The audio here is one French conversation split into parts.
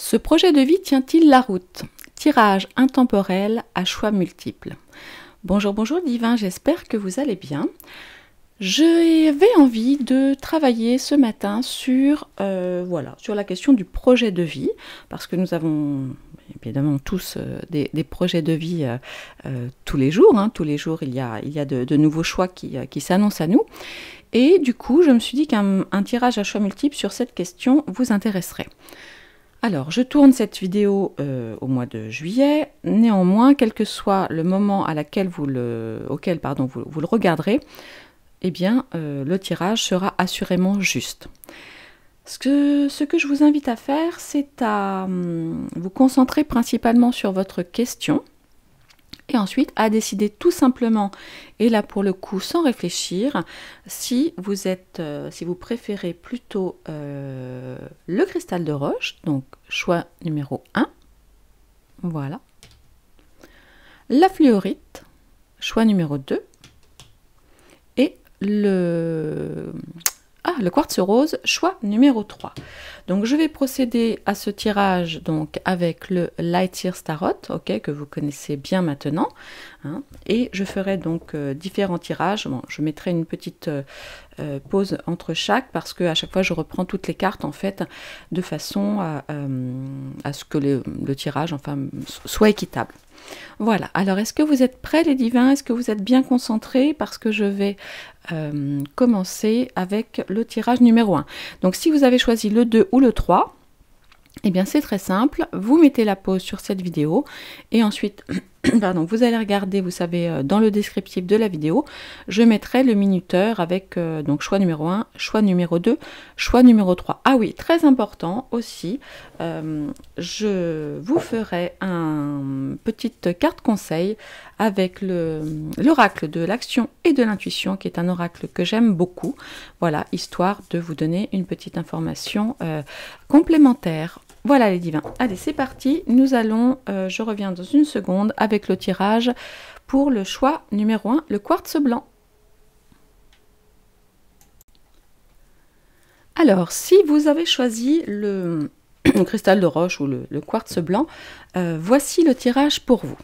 Ce projet de vie tient-il la route? Tirage intemporel à choix multiples. Bonjour, bonjour divin, j'espère que vous allez bien. J'avais envie de travailler ce matin sur la question du projet de vie, parce que nous avons évidemment tous des projets de vie tous les jours. Tous les jours, il y a de nouveaux choix qui s'annoncent à nous. Et du coup, je me suis dit qu'un tirage à choix multiples sur cette question vous intéresserait. Alors, je tourne cette vidéo au mois de juillet. Néanmoins, quel que soit le moment auquel vous le regarderez, eh bien, le tirage sera assurément juste. Ce que je vous invite à faire, c'est à vous concentrer principalement sur votre question et ensuite à décider tout simplement, et là pour le coup sans réfléchir, si vous préférez plutôt le cristal de roche, donc choix numéro 1, voilà, la fluorite, choix numéro 2, et le quartz rose, choix numéro 3. Donc je vais procéder à ce tirage donc avec le Light Year Tarot, que vous connaissez bien maintenant, et je ferai donc différents tirages. Bon, je mettrai une petite pause entre chaque, parce que à chaque fois je reprends toutes les cartes en fait de façon à ce que le tirage soit équitable. Voilà, alors est-ce que vous êtes prêts les divins? Est-ce que vous êtes bien concentrés? Parce que je vais commencer avec le tirage numéro 1. Donc si vous avez choisi le 2 ou le 3, eh bien c'est très simple, vous mettez la pause sur cette vidéo et ensuite vous allez regarder, vous savez, dans le descriptif de la vidéo, je mettrai le minuteur avec donc choix numéro 1, choix numéro 2, choix numéro 3. Ah oui, très important aussi, je vous ferai une petite carte conseil avec l'oracle de l'action et de l'intuition, qui est un oracle que j'aime beaucoup, voilà, histoire de vous donner une petite information complémentaire. Voilà les divins, allez c'est parti, nous allons, je reviens dans une seconde avec le tirage pour le choix numéro 1, le quartz blanc. Alors si vous avez choisi le cristal de roche ou le quartz blanc, voici le tirage pour vous.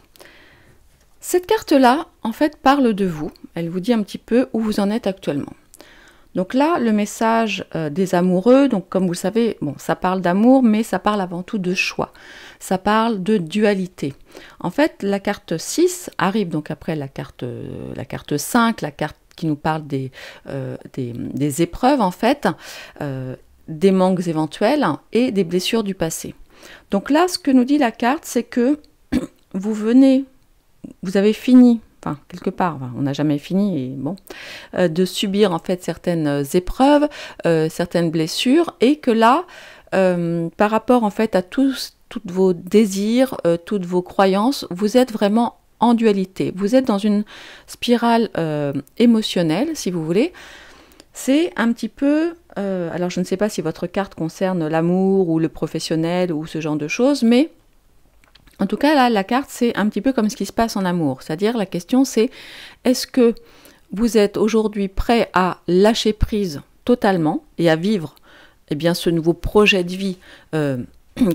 Cette carte-là, en fait, parle de vous, elle vous dit un petit peu où vous en êtes actuellement. Donc là, le message des amoureux, donc comme vous le savez, bon, ça parle d'amour, mais ça parle avant tout de choix. Ça parle de dualité. En fait, la carte 6 arrive donc après la carte 5, la carte qui nous parle des épreuves, en fait, des manques éventuels et des blessures du passé. Donc là, ce que nous dit la carte, c'est que vous avez fini, enfin, quelque part, on n'a jamais fini, et bon, de subir en fait certaines épreuves, certaines blessures, et que là, par rapport en fait à tous vos désirs, toutes vos croyances, vous êtes vraiment en dualité. Vous êtes dans une spirale émotionnelle, si vous voulez. C'est un petit peu, alors je ne sais pas si votre carte concerne l'amour ou le professionnel ou ce genre de choses, mais en tout cas, là, la carte, c'est un petit peu comme ce qui se passe en amour. C'est-à-dire, la question, c'est est-ce que vous êtes aujourd'hui prêt à lâcher prise totalement et à vivre ce nouveau projet de vie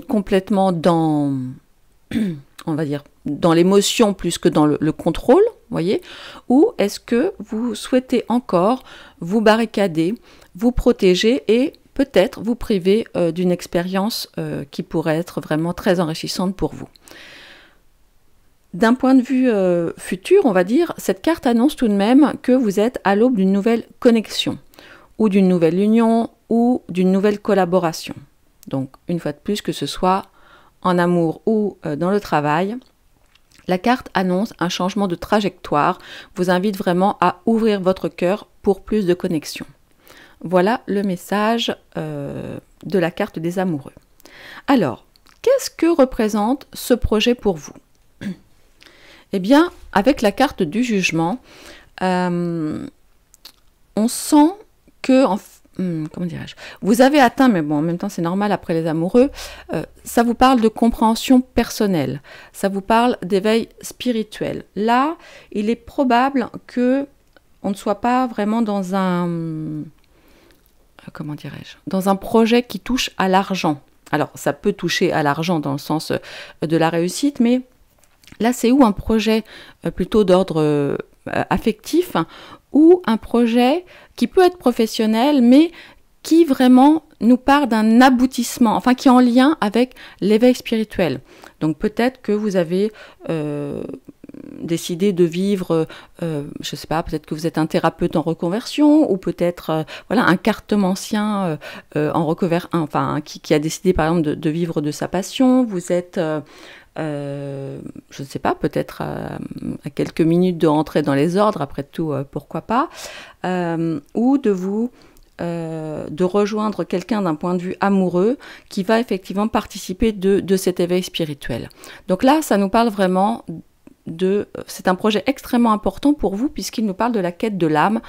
complètement dans, on va dire, dans l'émotion plus que dans le contrôle, voyez? Ou est-ce que vous souhaitez encore vous barricader, vous protéger et peut-être vous priver d'une expérience qui pourrait être vraiment très enrichissante pour vous. D'un point de vue futur, on va dire, cette carte annonce tout de même que vous êtes à l'aube d'une nouvelle connexion, ou d'une nouvelle union, ou d'une nouvelle collaboration. Donc, une fois de plus, que ce soit en amour ou dans le travail, la carte annonce un changement de trajectoire, vous invite vraiment à ouvrir votre cœur pour plus de connexion. Voilà le message de la carte des amoureux. Alors, qu'est-ce que représente ce projet pour vous? Eh bien, avec la carte du jugement, on sent que, comment dirais-je, vous avez atteint, mais bon, en même temps c'est normal après les amoureux, ça vous parle de compréhension personnelle, ça vous parle d'éveil spirituel. Là, il est probable que on ne soit pas vraiment dans un... comment dirais-je, dans un projet qui touche à l'argent, Alors, ça peut toucher à l'argent dans le sens de la réussite, mais là, c'est ou un projet plutôt d'ordre affectif, ou un projet qui peut être professionnel, mais qui vraiment nous part d'un aboutissement, enfin qui est en lien avec l'éveil spirituel. Donc peut-être que vous avez décidé de vivre, je ne sais pas, peut-être que vous êtes un thérapeute en reconversion, ou peut-être voilà, un cartomancien en reconversion, enfin qui a décidé par exemple de vivre de sa passion. Vous êtes je ne sais pas, peut-être à quelques minutes de rentrer dans les ordres, après tout, pourquoi pas, ou de rejoindre quelqu'un d'un point de vue amoureux qui va effectivement participer de cet éveil spirituel. Donc là, ça nous parle vraiment c'est un projet extrêmement important pour vous puisqu'il nous parle de la quête de l'âme,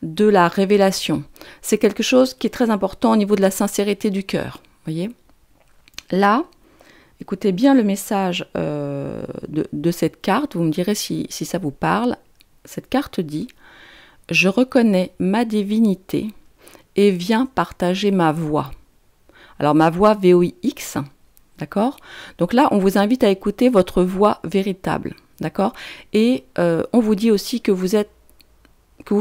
de la révélation. C'est quelque chose qui est très important au niveau de la sincérité du cœur. Voyez ? Là, écoutez bien le message de cette carte, vous me direz si ça vous parle. Cette carte dit « Je reconnais ma divinité et viens partager ma voix ». Alors ma voix VOIX, d'accord ? Donc là, on vous invite à écouter votre voix véritable, d'accord ? Et on vous dit aussi que vous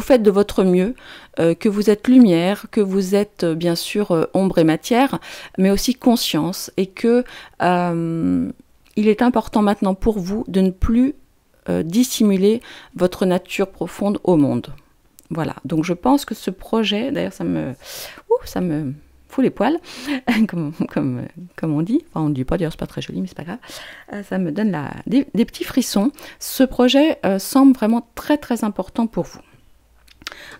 faites de votre mieux, que vous êtes lumière, que vous êtes bien sûr ombre et matière, mais aussi conscience, et que il est important maintenant pour vous de ne plus dissimuler votre nature profonde au monde. Voilà, donc je pense que ce projet, d'ailleurs ça me fout les poils, comme on dit, enfin on ne dit pas, d'ailleurs c'est pas très joli, mais c'est pas grave, ça me donne des petits frissons. Ce projet semble vraiment très très important pour vous.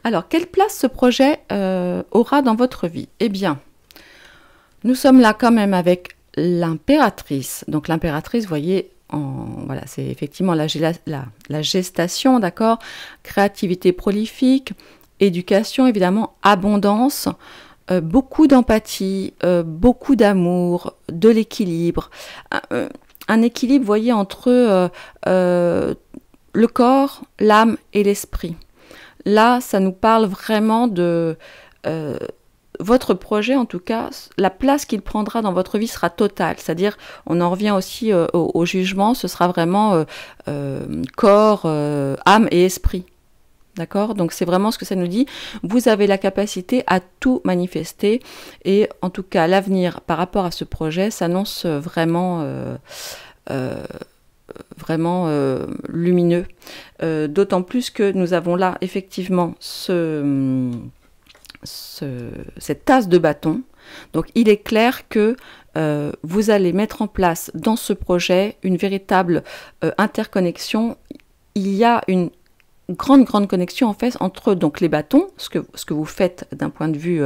Alors, quelle place ce projet aura dans votre vie? Eh bien, nous sommes là quand même avec l'impératrice. Donc l'impératrice, vous voyez, voilà, c'est effectivement la gestation, d'accord? Créativité prolifique, éducation, évidemment, abondance, beaucoup d'empathie, beaucoup d'amour, de l'équilibre. Un équilibre, vous voyez, entre le corps, l'âme et l'esprit. Là, ça nous parle vraiment de votre projet, en tout cas, la place qu'il prendra dans votre vie sera totale. C'est-à-dire, on en revient aussi au jugement, ce sera vraiment corps, âme et esprit. D'accord? Donc, c'est vraiment ce que ça nous dit. Vous avez la capacité à tout manifester. Et en tout cas, l'avenir par rapport à ce projet s'annonce vraiment lumineux, d'autant plus que nous avons là effectivement cette tasse de bâton. Donc il est clair que vous allez mettre en place dans ce projet une véritable interconnexion. Il y a une grande connexion en fait entre donc les bâtons, ce que vous faites d'un point de vue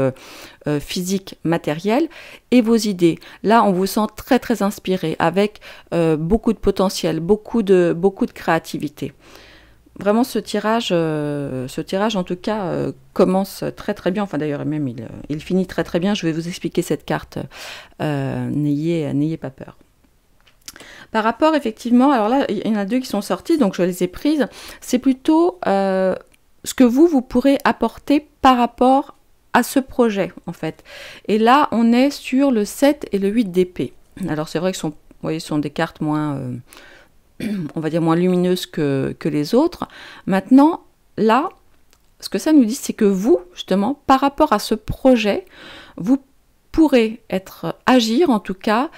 physique, matériel, et vos idées. Là, on vous sent très très inspiré, avec beaucoup de potentiel, beaucoup de créativité. Vraiment, ce tirage en tout cas commence très très bien. Enfin d'ailleurs même il finit très très bien. Je vais vous expliquer cette carte. N'ayez pas peur. Par rapport, effectivement, alors là, il y en a deux qui sont sorties, donc je les ai prises. C'est plutôt ce que vous pourrez apporter par rapport à ce projet, en fait. Et là, on est sur le 7 et le 8 d'épée. Alors, c'est vrai que vous voyez, ce sont des cartes moins, on va dire, moins lumineuses que les autres. Maintenant, là, ce que ça nous dit, c'est que vous, justement, par rapport à ce projet, vous pourrez agir, en tout cas,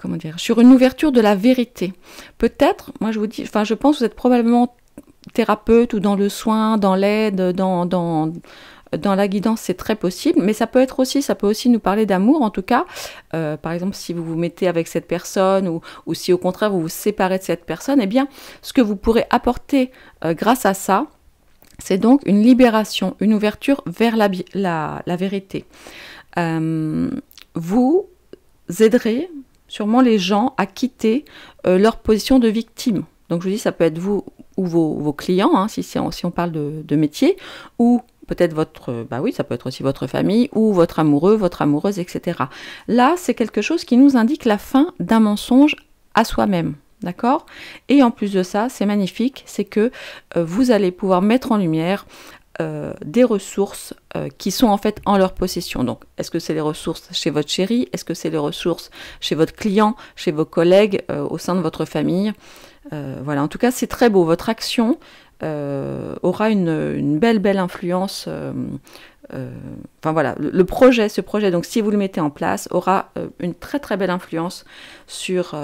comment dire, sur une ouverture de la vérité. Peut-être, moi je vous dis, enfin je pense que vous êtes probablement thérapeute ou dans le soin, dans l'aide, dans la guidance, c'est très possible, mais ça peut aussi nous parler d'amour en tout cas. Par exemple, si vous vous mettez avec cette personne ou si au contraire vous vous séparez de cette personne, eh bien ce que vous pourrez apporter grâce à ça, c'est donc une libération, une ouverture vers la vérité. Vous aiderez sûrement les gens à quitter leur position de victime. Donc je vous dis, ça peut être vous ou vos clients, hein, si on parle de métier, ou peut-être ça peut être aussi votre famille, ou votre amoureux, votre amoureuse, etc. Là, c'est quelque chose qui nous indique la fin d'un mensonge à soi-même. D'accord? Et en plus de ça, c'est magnifique, c'est que vous allez pouvoir mettre en lumière des ressources qui sont en fait en leur possession. Donc, est-ce que c'est les ressources chez votre chéri? Est-ce que c'est les ressources chez votre client, chez vos collègues, au sein de votre famille? Voilà, en tout cas, c'est très beau. Votre action aura une belle influence. Enfin voilà, ce projet, donc si vous le mettez en place, aura une très belle influence sur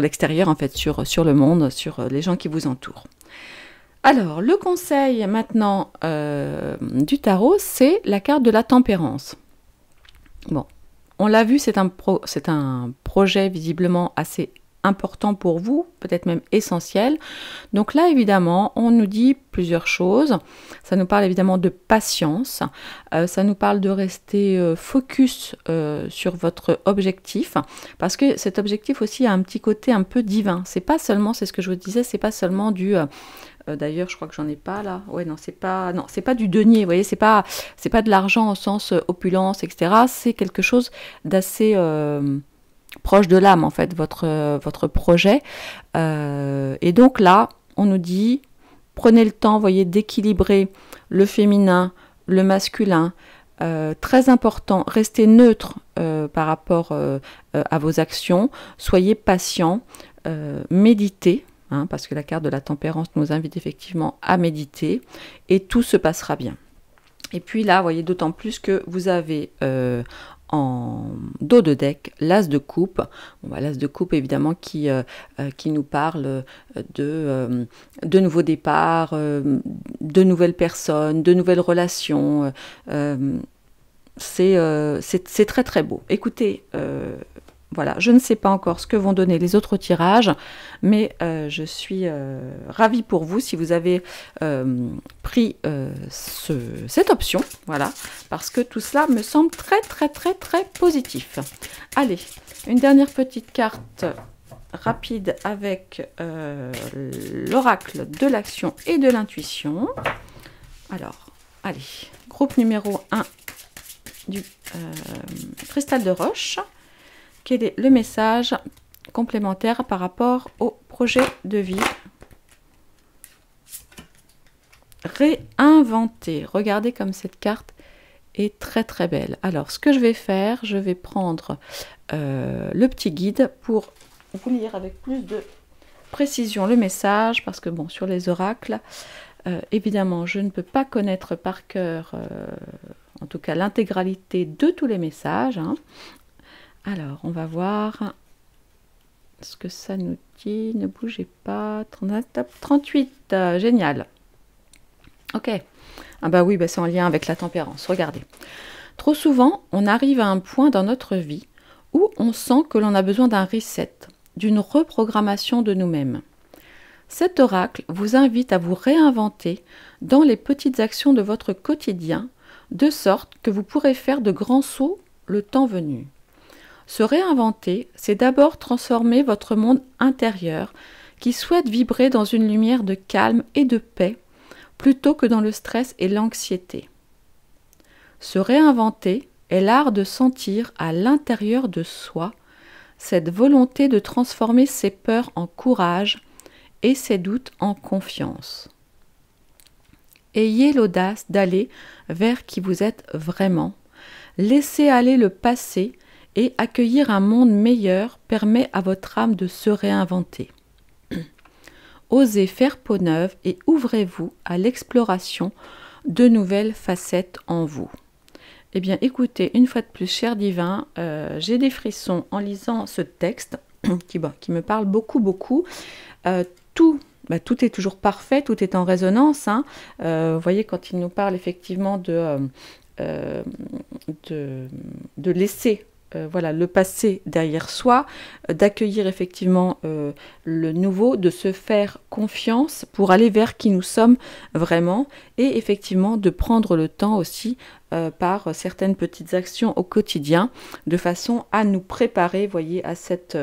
l'extérieur, en fait, sur le monde, sur les gens qui vous entourent. Alors, le conseil maintenant du tarot, c'est la carte de la tempérance. Bon, on l'a vu, c'est un projet visiblement assez important pour vous, peut-être même essentiel. Donc là, évidemment, on nous dit plusieurs choses. Ça nous parle évidemment de patience. Ça nous parle de rester focus sur votre objectif, parce que cet objectif aussi a un petit côté un peu divin. C'est pas seulement, c'est ce que je vous disais, c'est pas seulement du... D'ailleurs, je crois que j'en ai pas là. Ouais, non, c'est pas du denier. Vous voyez, c'est pas de l'argent au sens opulence, etc. C'est quelque chose d'assez proche de l'âme, en fait, votre projet. Et donc là, on nous dit, prenez le temps, voyez, d'équilibrer le féminin, le masculin. Très important, restez neutre par rapport à vos actions. Soyez patient, méditez. Parce que la carte de la tempérance nous invite effectivement à méditer, et tout se passera bien. Et puis là, vous voyez, d'autant plus que vous avez en dos de deck l'as de coupe. L'as de coupe, évidemment, qui nous parle de nouveaux départs, de nouvelles personnes, de nouvelles relations. C'est très beau. Écoutez, voilà, je ne sais pas encore ce que vont donner les autres tirages, mais je suis ravie pour vous si vous avez pris cette option, voilà, parce que tout cela me semble très positif. Allez, une dernière petite carte rapide avec l'oracle de l'action et de l'intuition. Alors, allez, groupe numéro 1 du cristal de roche. Quel est le message complémentaire par rapport au projet de vie? Réinventer. Regardez comme cette carte est très belle. Alors, ce que je vais faire, je vais prendre le petit guide pour vous lire avec plus de précision le message, parce que bon, sur les oracles, évidemment, je ne peux pas connaître par cœur, en tout cas, l'intégralité de tous les messages, Alors, on va voir ce que ça nous dit. Ne bougez pas. 38, génial. Ok. Ah bah oui, c'est en lien avec la tempérance. Regardez. Trop souvent, on arrive à un point dans notre vie où on sent que l'on a besoin d'un reset, d'une reprogrammation de nous-mêmes. Cet oracle vous invite à vous réinventer dans les petites actions de votre quotidien, de sorte que vous pourrez faire de grands sauts le temps venu. Se réinventer, c'est d'abord transformer votre monde intérieur qui souhaite vibrer dans une lumière de calme et de paix plutôt que dans le stress et l'anxiété. Se réinventer est l'art de sentir à l'intérieur de soi cette volonté de transformer ses peurs en courage et ses doutes en confiance. Ayez l'audace d'aller vers qui vous êtes vraiment. Laissez aller le passé et accueillir un monde meilleur permet à votre âme de se réinventer. Osez faire peau neuve et ouvrez-vous à l'exploration de nouvelles facettes en vous. Eh bien, écoutez, une fois de plus, cher divin, j'ai des frissons en lisant ce texte qui me parle beaucoup. Tout est toujours parfait, tout est en résonance. Vous voyez, quand il nous parle effectivement de laisser le passé derrière soi, d'accueillir effectivement le nouveau, de se faire confiance pour aller vers qui nous sommes vraiment, et effectivement de prendre le temps aussi par certaines petites actions au quotidien, de façon à nous préparer, voyez, à cette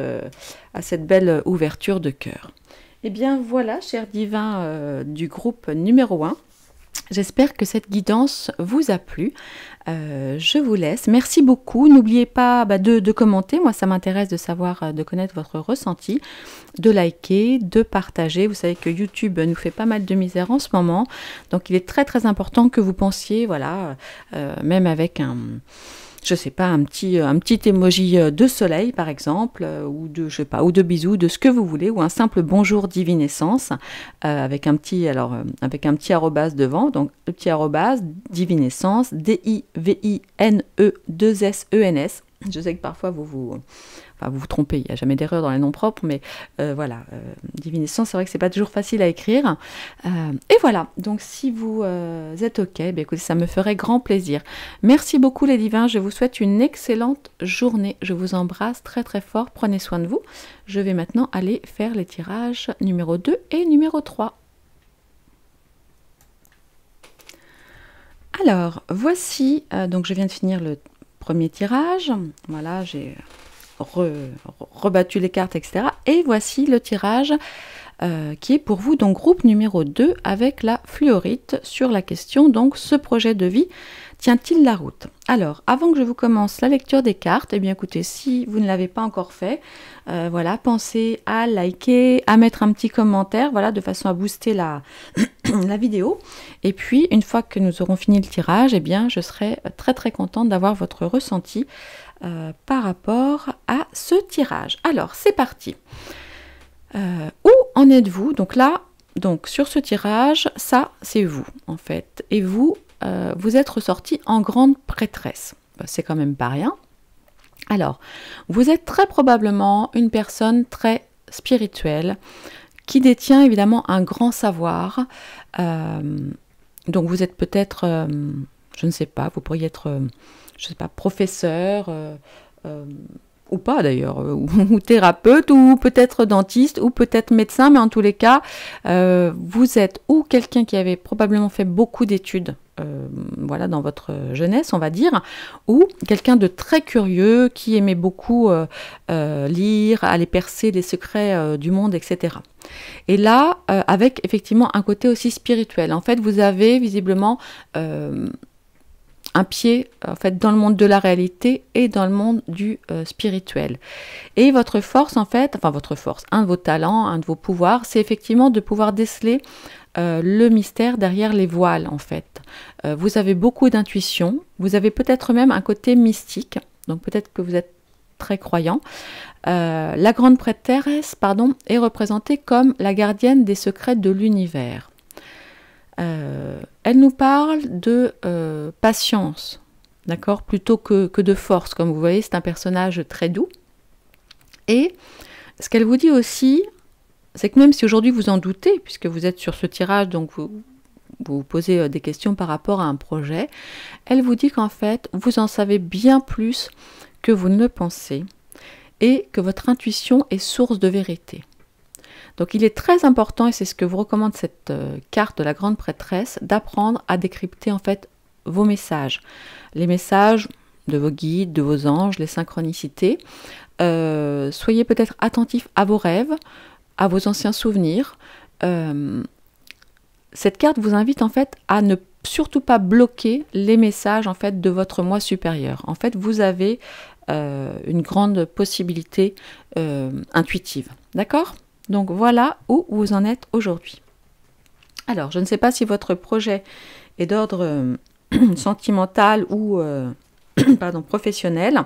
belle ouverture de cœur. Eh bien voilà, chers divins du groupe numéro 1, J'espère que cette guidance vous a plu. Je vous laisse. Merci beaucoup. N'oubliez pas de commenter. Moi, ça m'intéresse de savoir, de connaître votre ressenti, de liker, de partager. Vous savez que YouTube nous fait pas mal de misère en ce moment. Donc, il est très, très important que vous pensiez, voilà, même avec je sais pas, un petit emoji de soleil par exemple, ou de, je sais pas, ou de bisous, de ce que vous voulez, ou un simple bonjour divinescence, avec un petit arrobase devant, donc le petit arrobase divinescence, DIVINE2SENS. Je sais que parfois vous vous trompez, il n'y a jamais d'erreur dans les noms propres, mais voilà, divinescence, c'est vrai que c'est pas toujours facile à écrire. Et voilà, donc si vous êtes OK, écoutez, ça me ferait grand plaisir. Merci beaucoup les divins, je vous souhaite une excellente journée. Je vous embrasse très très fort, prenez soin de vous. Je vais maintenant aller faire les tirages numéro 2 et numéro 3. Alors, voici, donc je viens de finir le premier tirage. Voilà, j'ai rebattu les cartes, etc. Et voici le tirage qui est pour vous, donc groupe numéro 2 avec la fluorite sur la question, donc ce projet de vie tient-il la route? Alors, avant que je vous commence la lecture des cartes, eh bien écoutez, si vous ne l'avez pas encore fait, voilà, pensez à liker, à mettre un petit commentaire, voilà, de façon à booster la vidéo. Et puis, une fois que nous aurons fini le tirage, eh bien, je serai très très contente d'avoir votre ressenti par rapport à ce tirage. Alors, c'est parti. Où en êtes-vous? Donc là, sur ce tirage, ça, c'est vous, en fait. Et vous, vous êtes ressorti en grande prêtresse. C'est quand même pas rien. Alors, vous êtes très probablement une personne très spirituelle qui détient évidemment un grand savoir. Donc, vous êtes peut-être, je ne sais pas, vous pourriez être, je ne sais pas, professeur, ou pas d'ailleurs, ou thérapeute, ou peut-être dentiste, ou peut-être médecin, mais en tous les cas, vous êtes ou quelqu'un qui avait probablement fait beaucoup d'études, voilà, dans votre jeunesse, on va dire, ou quelqu'un de très curieux, qui aimait beaucoup lire, aller percer les secrets du monde, etc. Et là, avec effectivement un côté aussi spirituel. En fait, vous avez visiblement un pied en fait dans le monde de la réalité et dans le monde du spirituel. Et votre force en fait, enfin votre force, un de vos talents, un de vos pouvoirs, c'est effectivement de pouvoir déceler le mystère derrière les voiles en fait. Vous avez beaucoup d'intuition, vous avez peut-être même un côté mystique, donc peut-être que vous êtes très croyant. La grande prêtresse, pardon, est représentée comme la gardienne des secrets de l'univers. Elle nous parle de patience, d'accord, plutôt que de force. Comme vous voyez, c'est un personnage très doux. Et ce qu'elle vous dit aussi, c'est que même si aujourd'hui vous en doutez, puisque vous êtes sur ce tirage, donc vous posez des questions par rapport à un projet, elle vous dit qu'en fait, vous en savez bien plus que vous ne le pensez et que votre intuition est source de vérité. Donc il est très important, et c'est ce que vous recommande cette carte de la grande prêtresse, d'apprendre à décrypter en fait vos messages. Les messages de vos guides, de vos anges, les synchronicités. Soyez peut-être attentifs à vos rêves, à vos anciens souvenirs. Cette carte vous invite en fait à ne surtout pas bloquer les messages en fait de votre moi supérieur. En fait, vous avez une grande possibilité intuitive. D'accord ? Donc voilà où vous en êtes aujourd'hui. Alors, je ne sais pas si votre projet est d'ordre sentimental ou pardon, professionnel,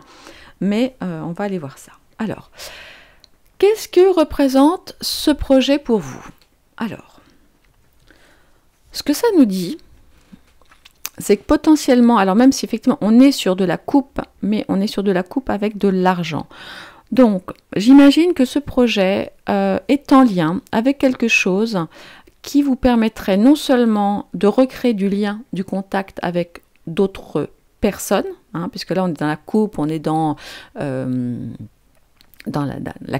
mais on va aller voir ça. Alors, qu'est-ce que représente ce projet pour vous? Alors, ce que ça nous dit, c'est que potentiellement, alors même si effectivement on est sur de la coupe, mais on est sur de la coupe avec de l'argent. Donc, j'imagine que ce projet est en lien avec quelque chose qui vous permettrait non seulement de recréer du lien, du contact avec d'autres personnes, hein, puisque là on est dans la coupe, on est dans la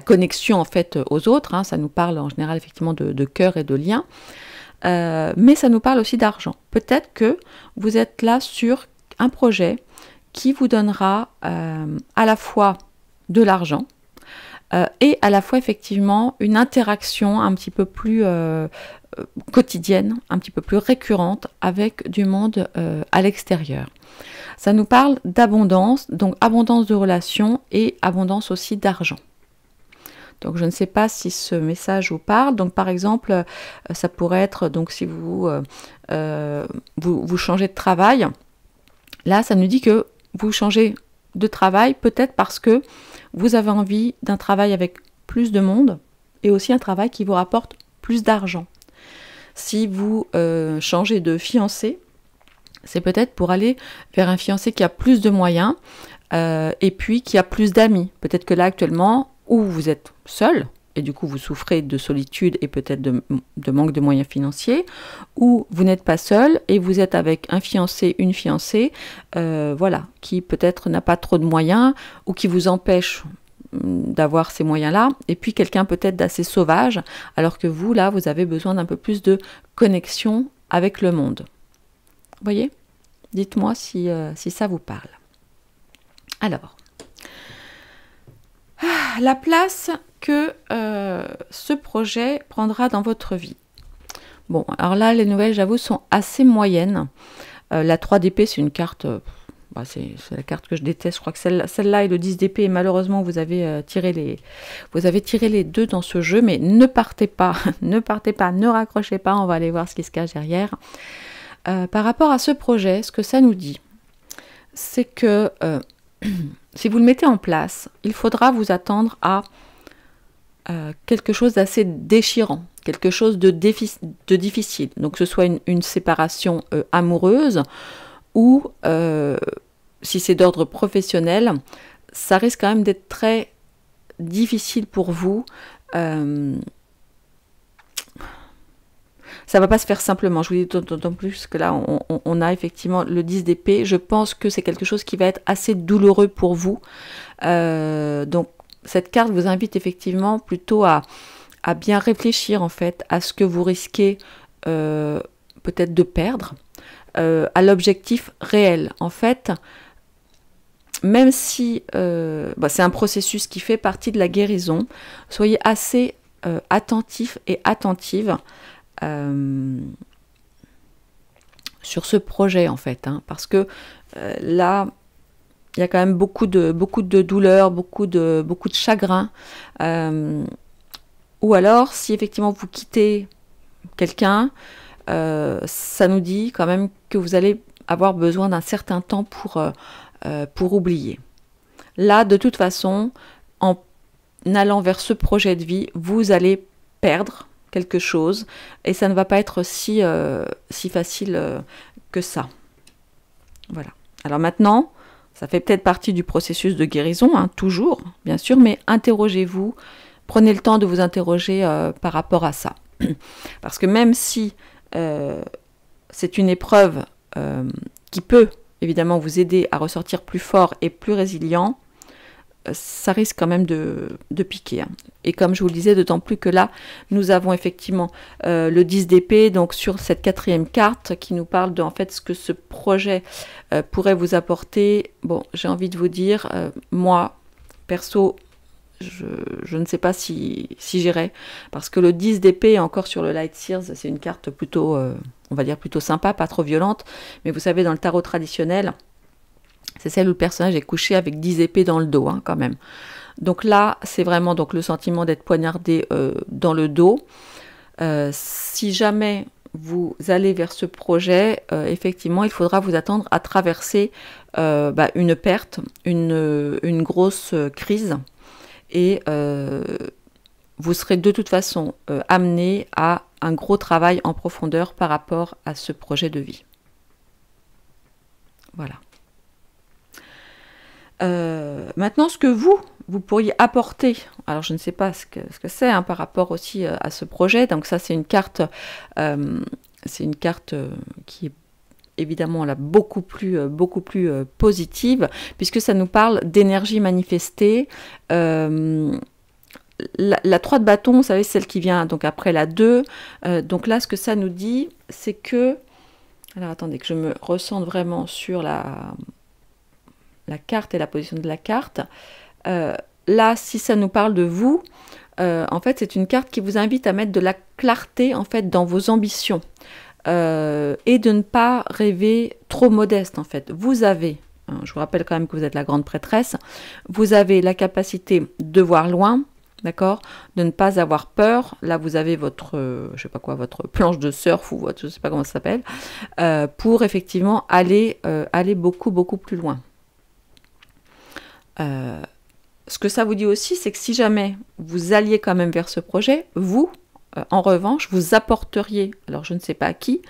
connexion en fait aux autres, hein, ça nous parle en général effectivement de cœur et de lien, mais ça nous parle aussi d'argent. Peut-être que vous êtes là sur un projet qui vous donnera à la fois de l'argent et à la fois effectivement une interaction un petit peu plus quotidienne, un petit peu plus récurrente avec du monde à l'extérieur. Ça nous parle d'abondance, donc abondance de relations et abondance aussi d'argent. Donc je ne sais pas si ce message vous parle. Donc par exemple, ça pourrait être, donc si vous changez de travail, là ça nous dit que vous changez de travail peut-être parce que vous avez envie d'un travail avec plus de monde et aussi un travail qui vous rapporte plus d'argent. Si vous changez de fiancé, c'est peut-être pour aller vers un fiancé qui a plus de moyens et puis qui a plus d'amis. Peut-être que là actuellement, ou vous êtes seul, et du coup vous souffrez de solitude et peut-être de manque de moyens financiers, ou vous n'êtes pas seul et vous êtes avec un fiancé, une fiancée, voilà, qui peut-être n'a pas trop de moyens ou qui vous empêche d'avoir ces moyens-là, et puis quelqu'un peut-être d'assez sauvage, alors que vous, là, vous avez besoin d'un peu plus de connexion avec le monde. Vous voyez? Dites-moi si ça vous parle. Alors, la place que ce projet prendra dans votre vie. Bon, alors là, les nouvelles, j'avoue, sont assez moyennes. La 3 d'épée, c'est une carte... c'est la carte que je déteste. Je crois que celle-là et le 10 d'épée. Et malheureusement, vous avez tiré les deux dans ce jeu. Mais ne partez pas, ne partez pas, ne raccrochez pas. On va aller voir ce qui se cache derrière. Par rapport à ce projet, ce que ça nous dit, c'est que si vous le mettez en place, il faudra vous attendre à quelque chose d'assez déchirant, quelque chose de difficile. Donc que ce soit une séparation amoureuse ou si c'est d'ordre professionnel, ça risque quand même d'être très difficile pour vous. Ça ne va pas se faire simplement, je vous dis d'autant plus que là, on a effectivement le 10 d'épée. Je pense que c'est quelque chose qui va être assez douloureux pour vous. Donc, cette carte vous invite effectivement plutôt à bien réfléchir en fait à ce que vous risquez peut-être de perdre, à l'objectif réel. En fait, même si c'est un processus qui fait partie de la guérison, soyez assez attentif et attentive sur ce projet en fait, hein, parce que là il y a quand même beaucoup de douleur, beaucoup de chagrin, ou alors si effectivement vous quittez quelqu'un, ça nous dit quand même que vous allez avoir besoin d'un certain temps pour oublier. Là de toute façon, en allant vers ce projet de vie, vous allez perdre quelque chose, et ça ne va pas être si facile que ça. Voilà. Alors maintenant, ça fait peut-être partie du processus de guérison, hein, toujours, bien sûr, mais interrogez-vous, prenez le temps de vous interroger par rapport à ça. Parce que même si c'est une épreuve qui peut évidemment vous aider à ressortir plus fort et plus résilient, ça risque quand même de piquer. Hein. Et comme je vous le disais, d'autant plus que là, nous avons effectivement le 10 d'épée, donc sur cette 4e carte, qui nous parle de en fait ce que ce projet pourrait vous apporter. Bon, j'ai envie de vous dire, moi, perso, je ne sais pas si j'irai, parce que le 10 d'épée, encore sur le Light Sears, c'est une carte plutôt, on va dire plutôt sympa, pas trop violente, mais vous savez, dans le tarot traditionnel, c'est celle où le personnage est couché avec 10 épées dans le dos, hein, quand même. Donc là, c'est vraiment donc, le sentiment d'être poignardé dans le dos. Si jamais vous allez vers ce projet, effectivement, il faudra vous attendre à traverser une perte, une grosse crise. Et vous serez de toute façon amené à un gros travail en profondeur par rapport à ce projet de vie. Voilà. Maintenant, ce que vous pourriez apporter, alors je ne sais pas ce que c'est hein, par rapport aussi à ce projet, donc ça c'est une carte qui est évidemment là, beaucoup plus positive, puisque ça nous parle d'énergie manifestée. La 3 de bâton, vous savez, celle qui vient donc après la 2, donc là ce que ça nous dit, c'est que, alors attendez que je me recentre vraiment sur la carte et la position de la carte. Là, si ça nous parle de vous, En fait, c'est une carte qui vous invite à mettre de la clarté en fait dans vos ambitions et de ne pas rêver trop modeste en fait. Vous avez, hein, je vous rappelle quand même que vous êtes la grande prêtresse, vous avez la capacité de voir loin, d'accord, de ne pas avoir peur. Là, vous avez votre, je sais pas quoi, votre planche de surf ou votre, je sais pas comment ça s'appelle, pour effectivement aller beaucoup plus loin. Ce que ça vous dit aussi, c'est que si jamais vous alliez quand même vers ce projet, vous, en revanche, vous apporteriez, alors je ne sais pas à qui,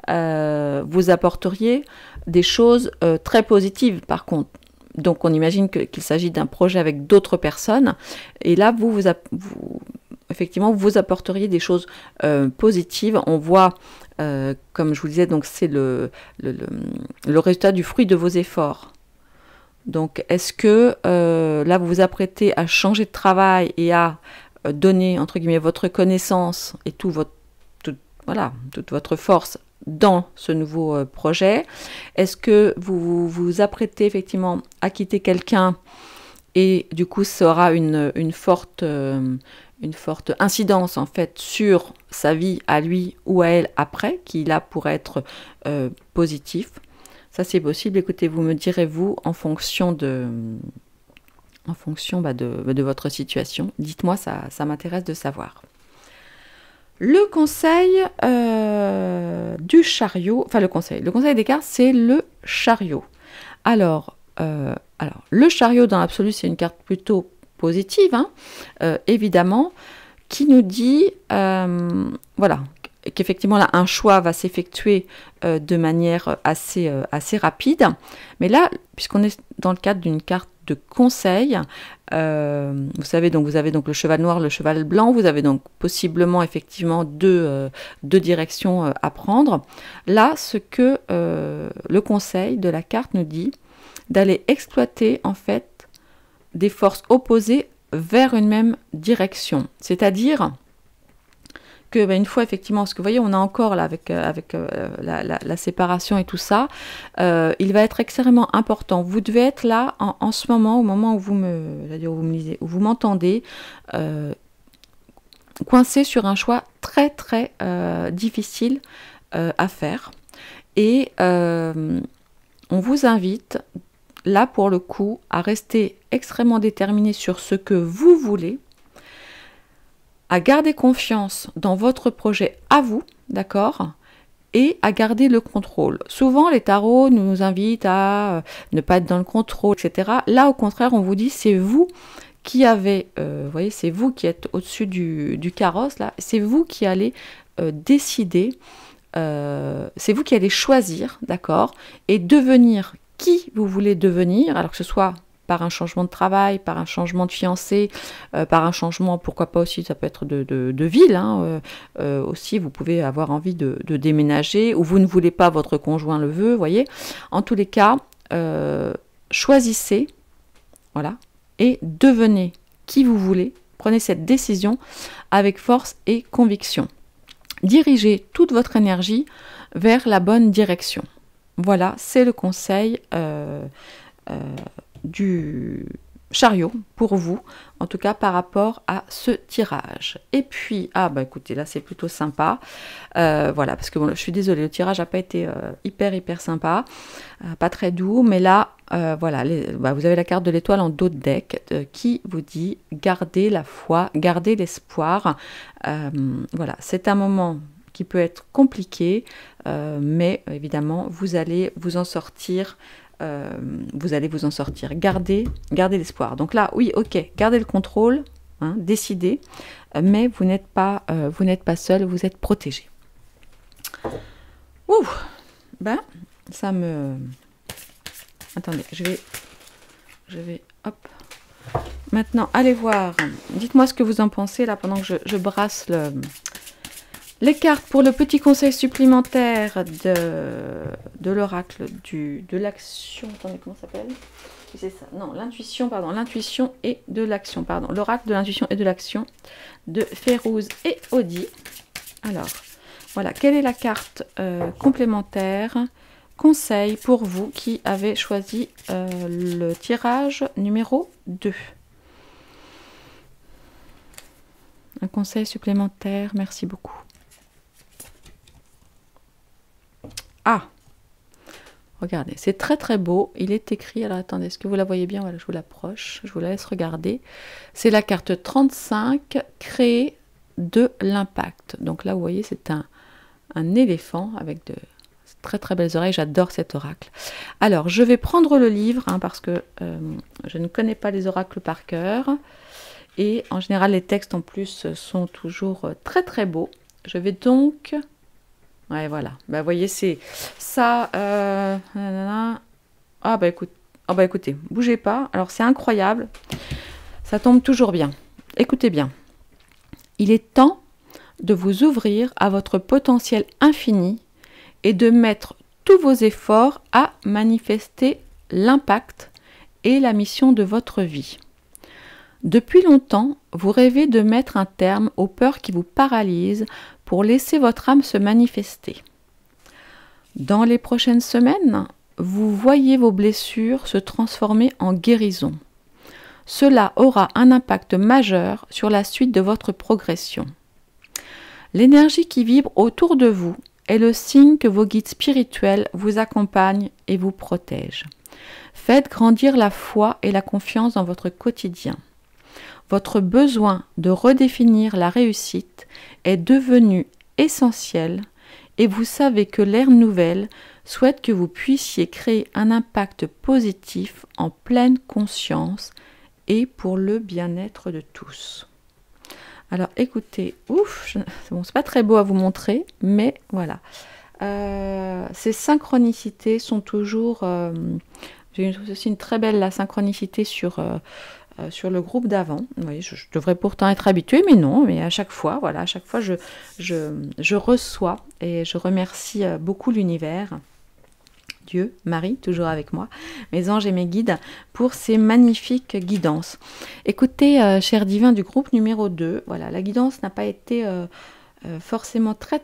vous apporteriez des choses très positives par contre. Donc on imagine qu'il s'agit d'un projet avec d'autres personnes, et là effectivement vous apporteriez des choses positives. On voit, comme je vous disais, donc c'est le résultat du fruit de vos efforts. Donc, est-ce que là, vous vous apprêtez à changer de travail et à donner, entre guillemets, votre connaissance et toute votre force dans ce nouveau projet? Est-ce que vous vous apprêtez effectivement à quitter quelqu'un et du coup, ça aura une forte incidence en fait sur sa vie à lui ou à elle après, qui là pourrait être positif? Ça, c'est possible. Écoutez, vous me direz, vous, en fonction de votre situation. Dites-moi, ça m'intéresse de savoir. Le conseil du chariot, enfin le conseil des cartes, c'est le chariot. Alors, le chariot, dans l'absolu, c'est une carte plutôt positive, hein, évidemment, qui nous dit, voilà, qu'effectivement là un choix va s'effectuer de manière assez rapide. Mais là, puisqu'on est dans le cadre d'une carte de conseil, vous savez, donc vous avez donc le cheval noir, le cheval blanc, vous avez donc possiblement effectivement deux directions à prendre. Là, ce que le conseil de la carte nous dit, d'aller exploiter en fait des forces opposées vers une même direction. C'est-à-dire que une fois effectivement, parce que vous voyez, on a encore là avec la séparation et tout ça, il va être extrêmement important. Vous devez être là en ce moment, au moment où où vous m'entendez, coincé sur un choix très difficile à faire. Et on vous invite là pour le coup à rester extrêmement déterminé sur ce que vous voulez, à garder confiance dans votre projet à vous, d'accord, et à garder le contrôle. Souvent, les tarots nous invitent à ne pas être dans le contrôle, etc. Là, au contraire, on vous dit, c'est vous qui avez, vous voyez, c'est vous qui êtes au-dessus du carrosse, là, c'est vous qui allez décider, c'est vous qui allez choisir, d'accord, et devenir qui vous voulez devenir, alors que ce soit par un changement de travail, par un changement de fiancé, par un changement, pourquoi pas aussi, ça peut être de ville, hein, aussi vous pouvez avoir envie de déménager, ou vous ne voulez pas, votre conjoint le veut, vous voyez. En tous les cas, choisissez, voilà, et devenez qui vous voulez, prenez cette décision avec force et conviction. Dirigez toute votre énergie vers la bonne direction. Voilà, c'est le conseil du chariot pour vous, en tout cas par rapport à ce tirage. Et puis, écoutez, là c'est plutôt sympa, voilà, parce que bon, je suis désolée, le tirage n'a pas été hyper sympa, pas très doux, mais là, voilà, vous avez la carte de l'étoile en dos de deck qui vous dit gardez la foi, gardez l'espoir. Voilà, c'est un moment qui peut être compliqué, mais évidemment, vous allez vous en sortir. Gardez l'espoir. Donc là, oui, ok, gardez le contrôle, hein, décidez, mais vous n'êtes pas seul, vous êtes protégé. Ouh, ça me... Attendez, je vais, hop. Maintenant, allez voir. Dites-moi ce que vous en pensez là pendant que je brasse les cartes pour le petit conseil supplémentaire de l'oracle de l'action. Attendez, comment ça s'appelle? C'est ça. Non, l'intuition, pardon. L'intuition et de l'action, pardon. L'oracle de l'intuition et de l'action de Férouz et Audi. Alors, voilà. Quelle est la carte complémentaire conseil pour vous qui avez choisi le tirage numéro 2? Un conseil supplémentaire, merci beaucoup. Ah, regardez, c'est très très beau. Il est écrit, alors attendez, est-ce que vous la voyez bien? Voilà, je vous l'approche, je vous la laisse regarder. C'est la carte 35, créer de l'impact. Donc là, vous voyez, c'est un éléphant avec de très très belles oreilles. J'adore cet oracle. Alors, je vais prendre le livre, hein, parce que je ne connais pas les oracles par cœur. Et en général, les textes en plus sont toujours très très beaux. Je vais donc... Ouais, voilà. Bah, vous voyez, c'est ça. Ah bah écoute, oh bah écoutez, bougez pas. Alors c'est incroyable. Ça tombe toujours bien. Écoutez bien. Il est temps de vous ouvrir à votre potentiel infini et de mettre tous vos efforts à manifester l'impact et la mission de votre vie. Depuis longtemps, vous rêvez de mettre un terme aux peurs qui vous paralysent pour laisser votre âme se manifester. Dans les prochaines semaines, vous voyez vos blessures se transformer en guérison. Cela aura un impact majeur sur la suite de votre progression. L'énergie qui vibre autour de vous est le signe que vos guides spirituels vous accompagnent et vous protègent. Faites grandir la foi et la confiance dans votre quotidien. Votre besoin de redéfinir la réussite est devenu essentiel et vous savez que l'ère nouvelle souhaite que vous puissiez créer un impact positif en pleine conscience et pour le bien-être de tous. Alors écoutez, ouf, bon, c'est pas très beau à vous montrer, mais voilà. Ces synchronicités sont toujours... j'ai aussi une très belle synchronicité sur le groupe d'avant. Oui, je devrais pourtant être habituée, mais non. Mais à chaque fois, voilà, à chaque fois, je reçois et je remercie beaucoup l'univers, Dieu, Marie, toujours avec moi, mes anges et mes guides, pour ces magnifiques guidances. Écoutez, chers divins du groupe numéro 2, voilà, la guidance n'a pas été... forcément très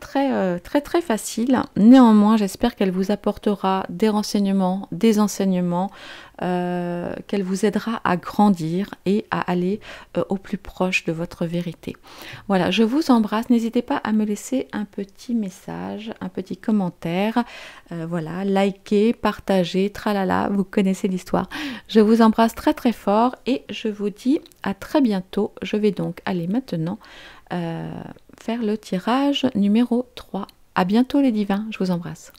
facile. Néanmoins, j'espère qu'elle vous apportera des renseignements, des enseignements, qu'elle vous aidera à grandir et à aller au plus proche de votre vérité. Voilà, je vous embrasse. N'hésitez pas à me laisser un petit message, un petit commentaire. Voilà, likez, partagez, tralala, vous connaissez l'histoire. Je vous embrasse très fort et je vous dis à très bientôt. Je vais donc aller maintenant faire le tirage numéro 3. À bientôt les divins, je vous embrasse.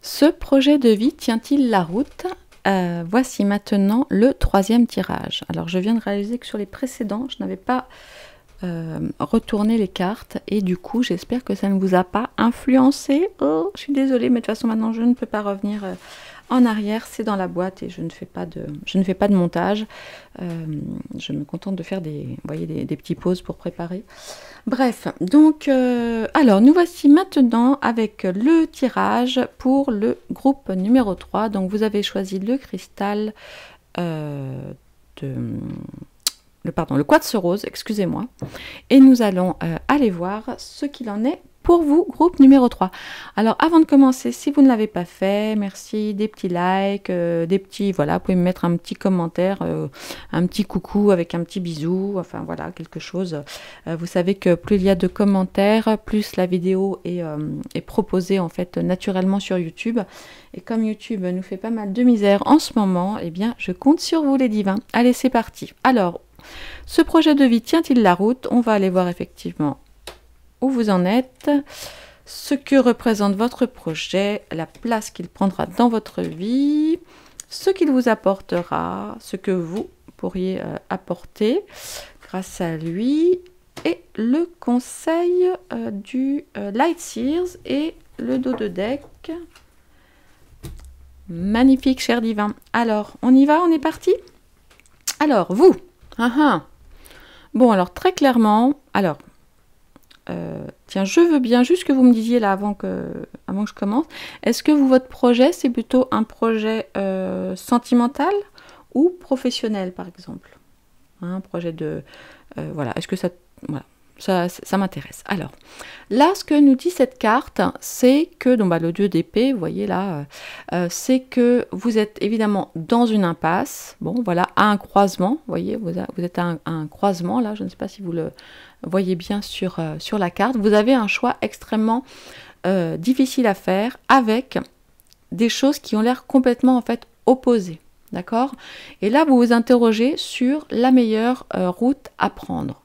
Ce projet de vie tient-il la route? Voici maintenant le 3e tirage. Alors je viens de réaliser que sur les précédents, je n'avais pas retourné les cartes et du coup j'espère que ça ne vous a pas influencé. Oh, je suis désolée, mais de toute façon maintenant je ne peux pas revenir en arrière, c'est dans la boîte et je ne fais pas de montage. Je me contente de faire des petits pauses pour préparer. Bref, donc, alors nous voici maintenant avec le tirage pour le groupe numéro 3. Donc vous avez choisi le cristal le quartz rose, excusez-moi. Et nous allons aller voir ce qu'il en est pour vous, groupe numéro 3. Alors, avant de commencer, si vous ne l'avez pas fait, merci, des petits likes, des petits, voilà, vous pouvez me mettre un petit commentaire, un petit coucou avec un petit bisou, enfin voilà, quelque chose. Vous savez que plus il y a de commentaires, plus la vidéo est proposée en fait naturellement sur YouTube. Et comme YouTube nous fait pas mal de misère en ce moment, eh bien, je compte sur vous les divins. Allez, c'est parti. Alors, ce projet de vie tient-il la route? On va aller voir effectivement où vous en êtes, ce que représente votre projet, la place qu'il prendra dans votre vie, ce qu'il vous apportera, ce que vous pourriez apporter grâce à lui, et le conseil du Light Seers et le dos de deck. Magnifique, cher divin. Alors, on y va, on est parti? Alors, vous. Bon, alors très clairement, alors... tiens, je veux bien juste que vous me disiez là avant que je commence. Est-ce que votre projet, c'est plutôt un projet sentimental ou professionnel, par exemple? Un projet de... voilà, est-ce que ça... Voilà. ça m'intéresse. Alors, là, ce que nous dit cette carte, c'est que, donc, le 2 d'épée, vous voyez là, c'est que vous êtes évidemment dans une impasse, bon, voilà, à un croisement, vous voyez, vous êtes à un croisement, là, je ne sais pas si vous le voyez bien sur la carte, vous avez un choix extrêmement difficile à faire, avec des choses qui ont l'air complètement, en fait, opposées, d'accord? Et là, vous vous interrogez sur la meilleure route à prendre.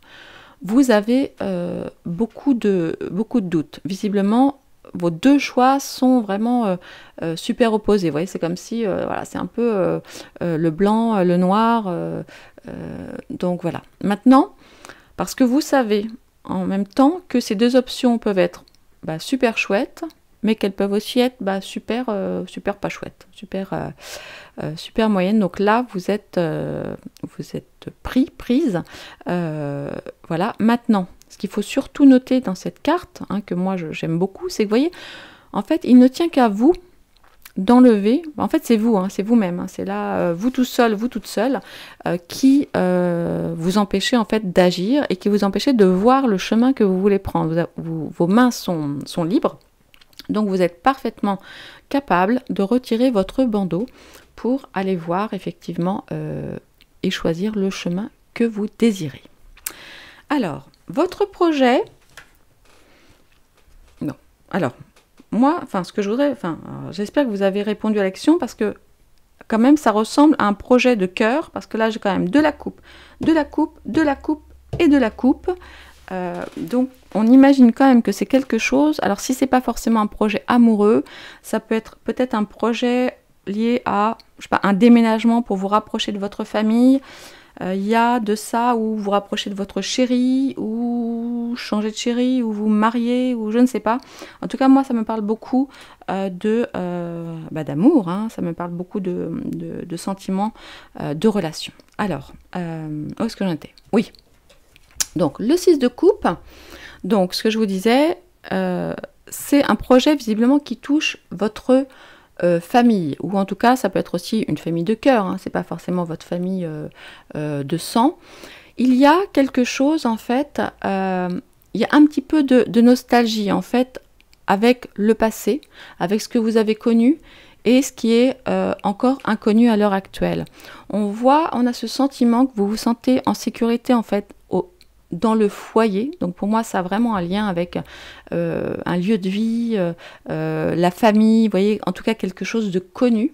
Vous avez beaucoup de doutes. Visiblement, vos deux choix sont vraiment super opposés. Vous voyez, c'est comme si, voilà, c'est un peu le blanc, le noir. Donc voilà. Maintenant, parce que vous savez en même temps que ces deux options peuvent être super chouettes, mais qu'elles peuvent aussi être super pas chouettes, super moyenne. Donc là, vous êtes prise. Voilà. Maintenant, ce qu'il faut surtout noter dans cette carte, que moi j'aime beaucoup, c'est que vous voyez, en fait, il ne tient qu'à vous d'enlever. En fait, c'est vous, c'est vous-même. C'est là, vous tout seul, vous toute seule, qui vous empêchez en fait d'agir et qui vous empêchez de voir le chemin que vous voulez prendre. Vos mains sont libres. Donc vous êtes parfaitement capable de retirer votre bandeau pour aller voir effectivement et choisir le chemin que vous désirez. Alors, votre projet... Non. Alors, moi, ce que je voudrais... j'espère que vous avez répondu à l'action parce que quand même, ça ressemble à un projet de cœur parce que là, j'ai quand même de la coupe, de la coupe, de la coupe et de la coupe. Donc on imagine quand même que c'est quelque chose. Alors si c'est pas forcément un projet amoureux, ça peut être peut-être un projet lié à, je sais pas, un déménagement pour vous rapprocher de votre famille. Il y a de ça, ou vous rapprocher de votre chéri, ou changer de chéri, ou vous marier, ou je ne sais pas. En tout cas, moi, ça me parle beaucoup d'amour, ça me parle beaucoup de sentiments, de relations. Alors, où est-ce que j'en étais? Oui. Donc, le 6 de coupe, donc ce que je vous disais, c'est un projet visiblement qui touche votre famille, ou en tout cas, ça peut être aussi une famille de cœur, c'est pas forcément votre famille de sang. Il y a quelque chose, en fait, il y a un petit peu de nostalgie, en fait, avec le passé, avec ce que vous avez connu, et ce qui est encore inconnu à l'heure actuelle. On a ce sentiment que vous vous sentez en sécurité, en fait, dans le foyer. Donc pour moi, ça a vraiment un lien avec un lieu de vie, la famille, vous voyez, en tout cas quelque chose de connu,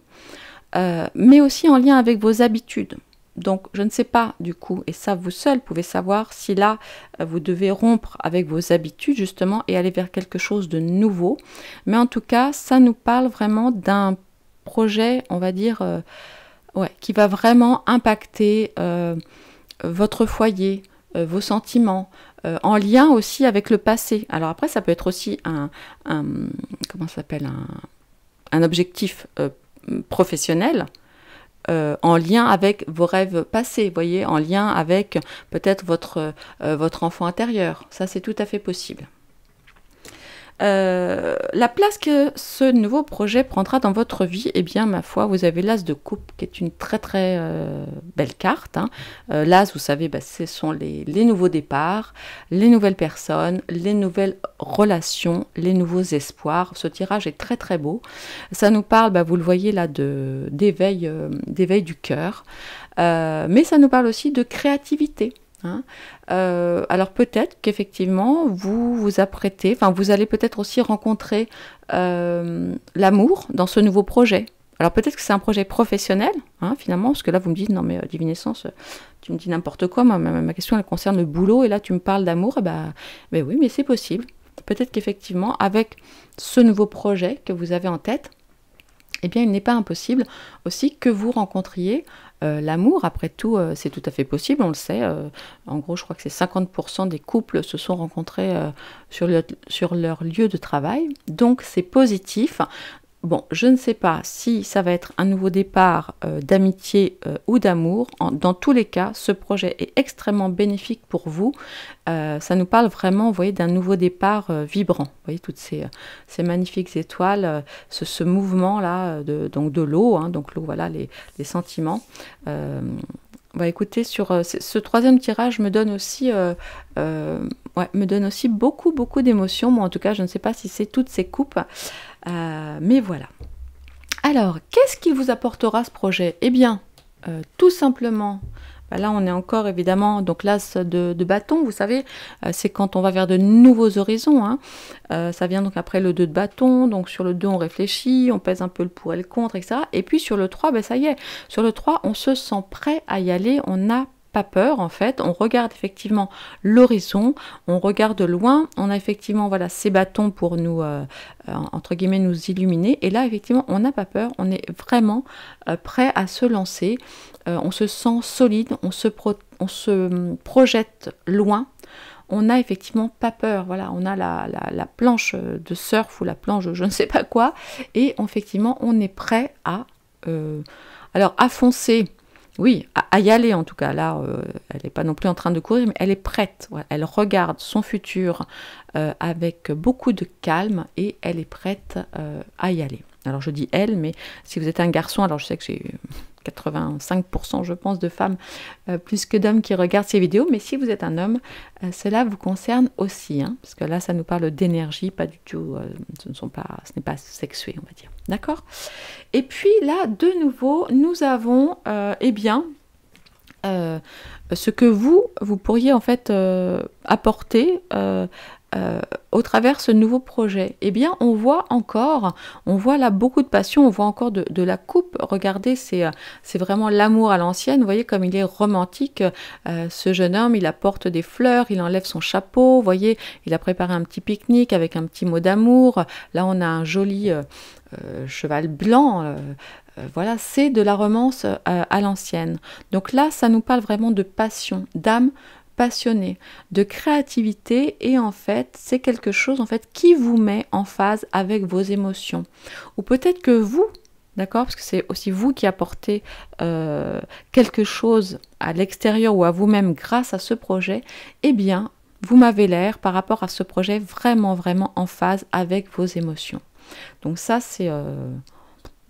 mais aussi en lien avec vos habitudes. Donc je ne sais pas du coup, et ça vous seul pouvez savoir si là vous devez rompre avec vos habitudes justement et aller vers quelque chose de nouveau. Mais en tout cas, ça nous parle vraiment d'un projet, on va dire, qui va vraiment impacter votre foyer, vos sentiments, en lien aussi avec le passé. Alors après, ça peut être aussi un objectif professionnel, en lien avec vos rêves passés, vous voyez, en lien avec peut-être votre enfant intérieur. Ça, c'est tout à fait possible. La place que ce nouveau projet prendra dans votre vie, eh bien, ma foi, vous avez l'As de coupe, qui est une très très belle carte. L'As, vous savez, ce sont les nouveaux départs, les nouvelles personnes, les nouvelles relations, les nouveaux espoirs. Ce tirage est très très beau. Ça nous parle, vous le voyez là, d'éveil du cœur, mais ça nous parle aussi de créativité. Alors peut-être qu'effectivement vous vous apprêtez, vous allez peut-être aussi rencontrer l'amour dans ce nouveau projet. Alors peut-être que c'est un projet professionnel, finalement, parce que là vous me dites non mais Divine Essence, tu me dis n'importe quoi, ma question elle concerne le boulot et là tu me parles d'amour, mais oui, mais c'est possible. Peut-être qu'effectivement avec ce nouveau projet que vous avez en tête, eh bien il n'est pas impossible aussi que vous rencontriez l'amour. Après tout, c'est tout à fait possible, on le sait. En gros, je crois que c'est 50% des couples se sont rencontrés sur leur lieu de travail. Donc, c'est positif. Bon, je ne sais pas si ça va être un nouveau départ d'amitié ou d'amour. Dans tous les cas, ce projet est extrêmement bénéfique pour vous. Ça nous parle vraiment, vous voyez, d'un nouveau départ vibrant. Vous voyez, toutes ces magnifiques étoiles, ce mouvement-là de l'eau. Donc l'eau, voilà, les sentiments. Bah écoutez, sur ce troisième tirage me donne aussi, ouais, me donne aussi beaucoup, beaucoup d'émotions. Moi, en tout cas, je ne sais pas si c'est toutes ces coupes, mais voilà. Alors, qu'est-ce qu'il vous apportera ce projet? Eh bien, tout simplement, bah là on est encore évidemment, donc l'as de bâton, vous savez, c'est quand on va vers de nouveaux horizons, hein. Ça vient donc après le 2 de bâton, donc sur le 2 on réfléchit, on pèse un peu le pour et le contre, etc. Et puis sur le 3, ben ça y est, sur le 3 on se sent prêt à y aller, on n'a pas peur en fait, on regarde effectivement l'horizon, on regarde loin, on a effectivement voilà ces bâtons pour nous entre guillemets nous illuminer, et là effectivement on n'a pas peur, on est vraiment prêt à se lancer, on se sent solide, on se projette loin, on n'a effectivement pas peur, voilà, on a la planche de surf ou la planche de je ne sais pas quoi, et effectivement on est prêt à alors à foncer. Oui, à y aller en tout cas. Là, elle n'est pas non plus en train de courir, mais elle est prête. Voilà. Elle regarde son futur avec beaucoup de calme et elle est prête à y aller. Alors je dis elle, mais si vous êtes un garçon, alors je sais que j'ai 85% je pense de femmes plus que d'hommes qui regardent ces vidéos, mais si vous êtes un homme, cela vous concerne aussi, hein, parce que là ça nous parle d'énergie, pas du tout, ce n'est pas sexué on va dire, d'accord. Et puis là de nouveau nous avons eh bien ce que vous pourriez en fait apporter au travers ce nouveau projet. Eh bien, on voit là beaucoup de passion, on voit encore de la coupe. Regardez, c'est vraiment l'amour à l'ancienne. Vous voyez comme il est romantique. Ce jeune homme, il apporte des fleurs, il enlève son chapeau. Vous voyez, il a préparé un petit pique-nique avec un petit mot d'amour. Là, on a un joli cheval blanc. Voilà, c'est de la romance à l'ancienne. Donc là, ça nous parle vraiment de passion, d'âme passionnée, de créativité, et en fait, c'est quelque chose en fait qui vous met en phase avec vos émotions. Ou peut-être que vous, d'accord, parce que c'est aussi vous qui apportez quelque chose à l'extérieur ou à vous-même grâce à ce projet, eh bien, vous m'avez l'air par rapport à ce projet vraiment, vraiment en phase avec vos émotions. Donc ça, c'est...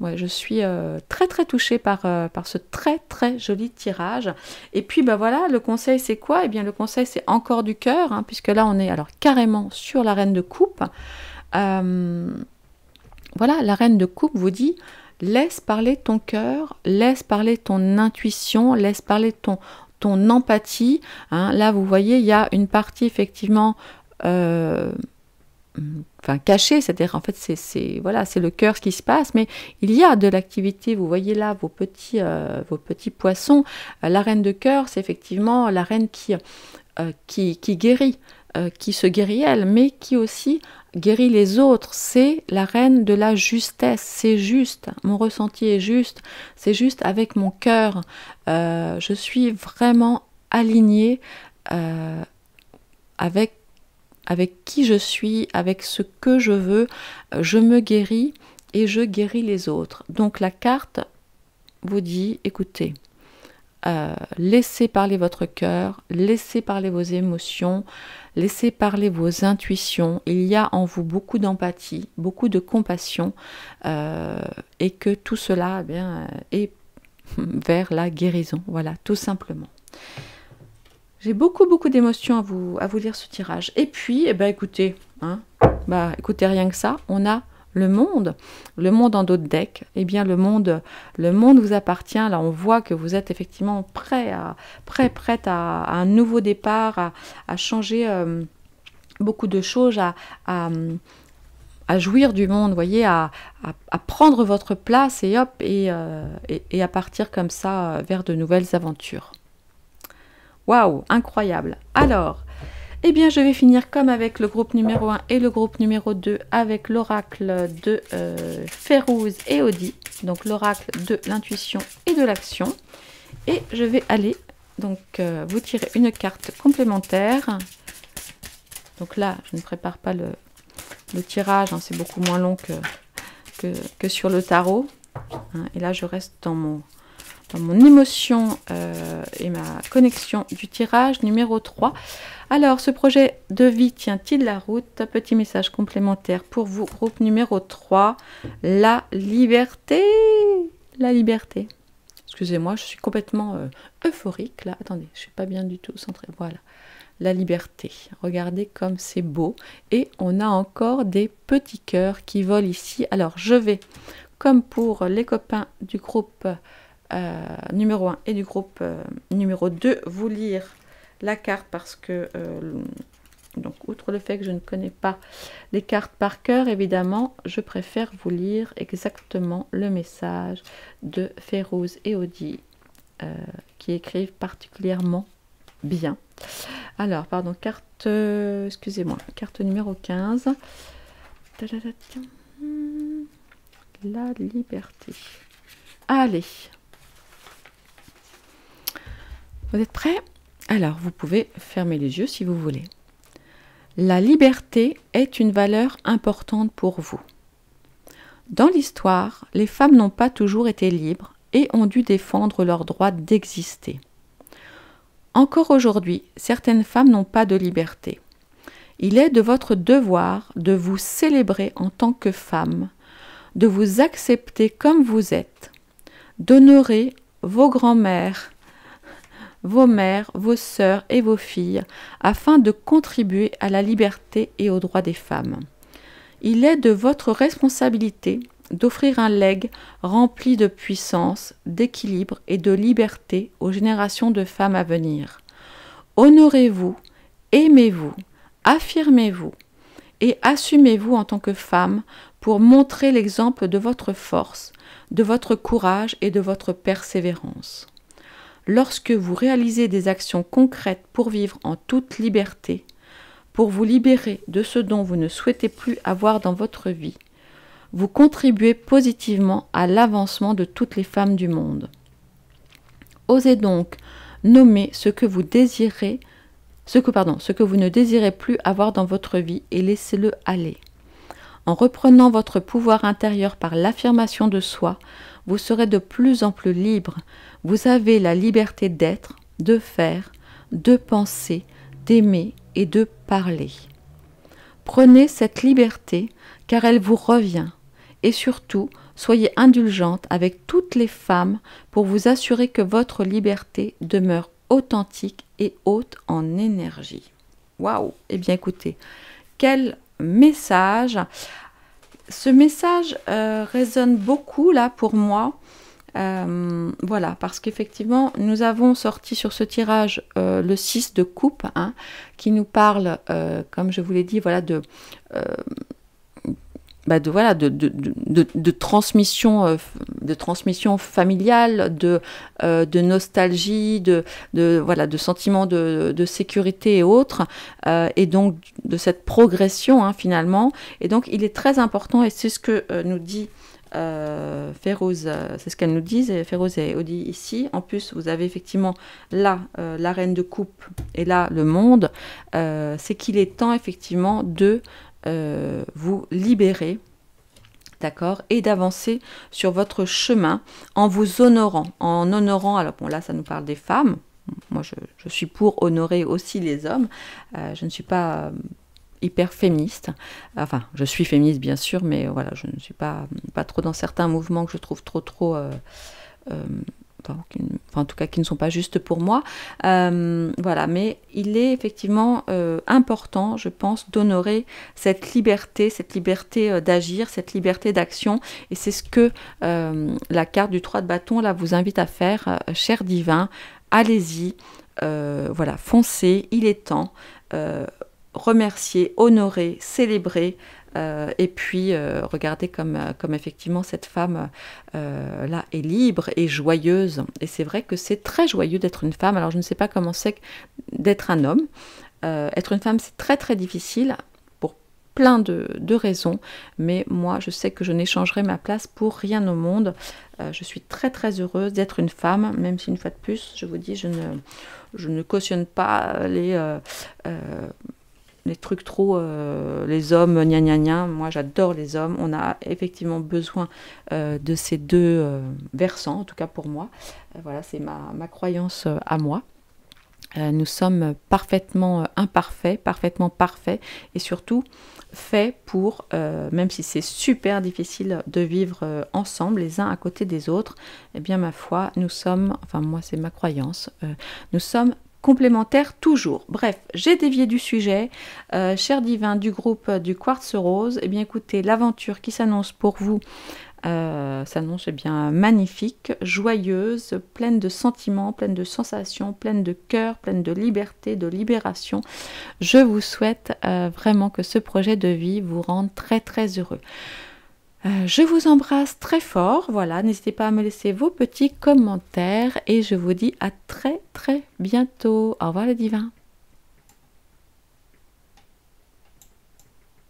ouais, je suis très très touchée par ce très très joli tirage. Et puis bah voilà, le conseil c'est quoi? Eh bien le conseil c'est encore du cœur, hein, puisque là on est alors carrément sur la reine de coupe. Voilà, la reine de coupe vous dit laisse parler ton cœur, laisse parler ton intuition, laisse parler ton empathie. Hein. Là vous voyez, il y a une partie effectivement... enfin caché, c'est-à-dire en fait c'est voilà, c'est le cœur ce qui se passe, mais il y a de l'activité. Vous voyez là vos petits poissons. La reine de cœur, c'est effectivement la reine qui guérit, qui se guérit elle, mais qui aussi guérit les autres. C'est la reine de la justesse. C'est juste, mon ressenti est juste, c'est juste avec mon cœur. Je suis vraiment alignée avec qui je suis, avec ce que je veux, je me guéris et je guéris les autres. Donc la carte vous dit, écoutez, laissez parler votre cœur, laissez parler vos émotions, laissez parler vos intuitions. Il y a en vous beaucoup d'empathie, beaucoup de compassion, et que tout cela eh bien, est vers la guérison. Voilà, tout simplement. J'ai beaucoup d'émotions à vous lire ce tirage. Et puis, eh ben, écoutez, hein, écoutez, rien que ça, on a le monde en d'autres decks. Eh bien, le monde vous appartient. Là, on voit que vous êtes effectivement prête à un nouveau départ, à changer beaucoup de choses, à jouir du monde, vous voyez, à prendre votre place et hop, et à partir comme ça vers de nouvelles aventures. Waouh, incroyable. Alors, eh bien, je vais finir comme avec le groupe numéro 1 et le groupe numéro 2 avec l'oracle de Férouz et Audi. Donc, l'oracle de l'intuition et de l'action. Et je vais aller donc vous tirer une carte complémentaire. Donc là, je ne prépare pas le tirage, hein, c'est beaucoup moins long que sur le tarot. Hein, et là, je reste dans mon émotion et ma connexion du tirage numéro 3. Alors, ce projet de vie tient-il la route? Petit message complémentaire pour vous, groupe numéro 3. La liberté. La liberté. Excusez-moi, je suis complètement euphorique là. Attendez, je ne suis pas bien du tout centrée. Voilà, la liberté. Regardez comme c'est beau. Et on a encore des petits cœurs qui volent ici. Alors, je vais, comme pour les copains du groupe numéro 1 et du groupe numéro 2, vous lire la carte parce que, donc, outre le fait que je ne connais pas les cartes par cœur, évidemment, je préfère vous lire exactement le message de Férouz et Audi qui écrivent particulièrement bien. Alors, pardon, carte, excusez-moi, carte numéro 15. La liberté. Allez. Vous êtes prêts? Alors, vous pouvez fermer les yeux si vous voulez. La liberté est une valeur importante pour vous. Dans l'histoire, les femmes n'ont pas toujours été libres et ont dû défendre leur droit d'exister. Encore aujourd'hui, certaines femmes n'ont pas de liberté. Il est de votre devoir de vous célébrer en tant que femme, de vous accepter comme vous êtes, d'honorer vos grands-mères, vos mères, vos sœurs et vos filles, afin de contribuer à la liberté et aux droits des femmes. Il est de votre responsabilité d'offrir un legs rempli de puissance, d'équilibre et de liberté aux générations de femmes à venir. Honorez-vous, aimez-vous, affirmez-vous et assumez-vous en tant que femme pour montrer l'exemple de votre force, de votre courage et de votre persévérance. Lorsque vous réalisez des actions concrètes pour vivre en toute liberté, pour vous libérer de ce dont vous ne souhaitez plus avoir dans votre vie, vous contribuez positivement à l'avancement de toutes les femmes du monde. Osez donc nommer ce que vous désirez, ce que vous ne désirez plus avoir dans votre vie et laissez-le aller. En reprenant votre pouvoir intérieur par l'affirmation de soi, vous serez de plus en plus libre. Vous avez la liberté d'être, de faire, de penser, d'aimer et de parler. Prenez cette liberté car elle vous revient et surtout, soyez indulgente avec toutes les femmes pour vous assurer que votre liberté demeure authentique et haute en énergie. Waouh! Eh bien écoutez, quel message! Ce message résonne beaucoup là pour moi. Voilà, parce qu'effectivement, nous avons sorti sur ce tirage le 6 de coupe, hein, qui nous parle, comme je vous l'ai dit, voilà, de transmission, familiale, de nostalgie, de sentiments de sécurité et autres, et donc de cette progression, hein, finalement. Et donc, il est très important, et c'est ce que nous dit Férouz, c'est ce qu'elles nous disent, Férouz et Audi ici. En plus, vous avez effectivement là la reine de coupe et là le monde. C'est qu'il est temps effectivement de vous libérer, d'accord, et d'avancer sur votre chemin en vous honorant, alors bon là ça nous parle des femmes, moi je suis pour honorer aussi les hommes, je ne suis pas hyper féministe, enfin je suis féministe bien sûr, mais voilà, je ne suis pas trop dans certains mouvements que je trouve trop en tout cas qui ne sont pas justes pour moi, voilà, mais il est effectivement important, je pense, d'honorer cette liberté d'agir, cette liberté d'action, et c'est ce que la carte du 3 de bâton là vous invite à faire, cher divin. Allez-y, voilà, foncez, il est temps, remercier, honorer, célébrer, et puis regardez comme effectivement cette femme là est libre et joyeuse, et c'est vrai que c'est très joyeux d'être une femme. Alors je ne sais pas comment c'est d'être un homme, être une femme c'est très très difficile pour plein de raisons, mais moi je sais que je n'échangerai ma place pour rien au monde. Je suis très très heureuse d'être une femme, même si une fois de plus je vous dis, je ne cautionne pas les trucs trop, les hommes, gna gna gna. Moi j'adore les hommes, on a effectivement besoin de ces deux versants, en tout cas pour moi. Voilà, c'est ma croyance à moi. Nous sommes parfaitement imparfaits, parfaitement parfaits et surtout faits pour, même si c'est super difficile de vivre ensemble les uns à côté des autres, eh bien ma foi, nous sommes, enfin moi c'est ma croyance, nous sommes complémentaires toujours. Bref, j'ai dévié du sujet. Cher divin du groupe du Quartz Rose, eh bien écoutez, l'aventure qui s'annonce pour vous s'annonce bien magnifique, joyeuse, pleine de sentiments, pleine de sensations, pleine de cœur, pleine de liberté, de libération. Je vous souhaite vraiment que ce projet de vie vous rende très très heureux. Je vous embrasse très fort, voilà, n'hésitez pas à me laisser vos petits commentaires et je vous dis à très très bientôt. Au revoir les divins.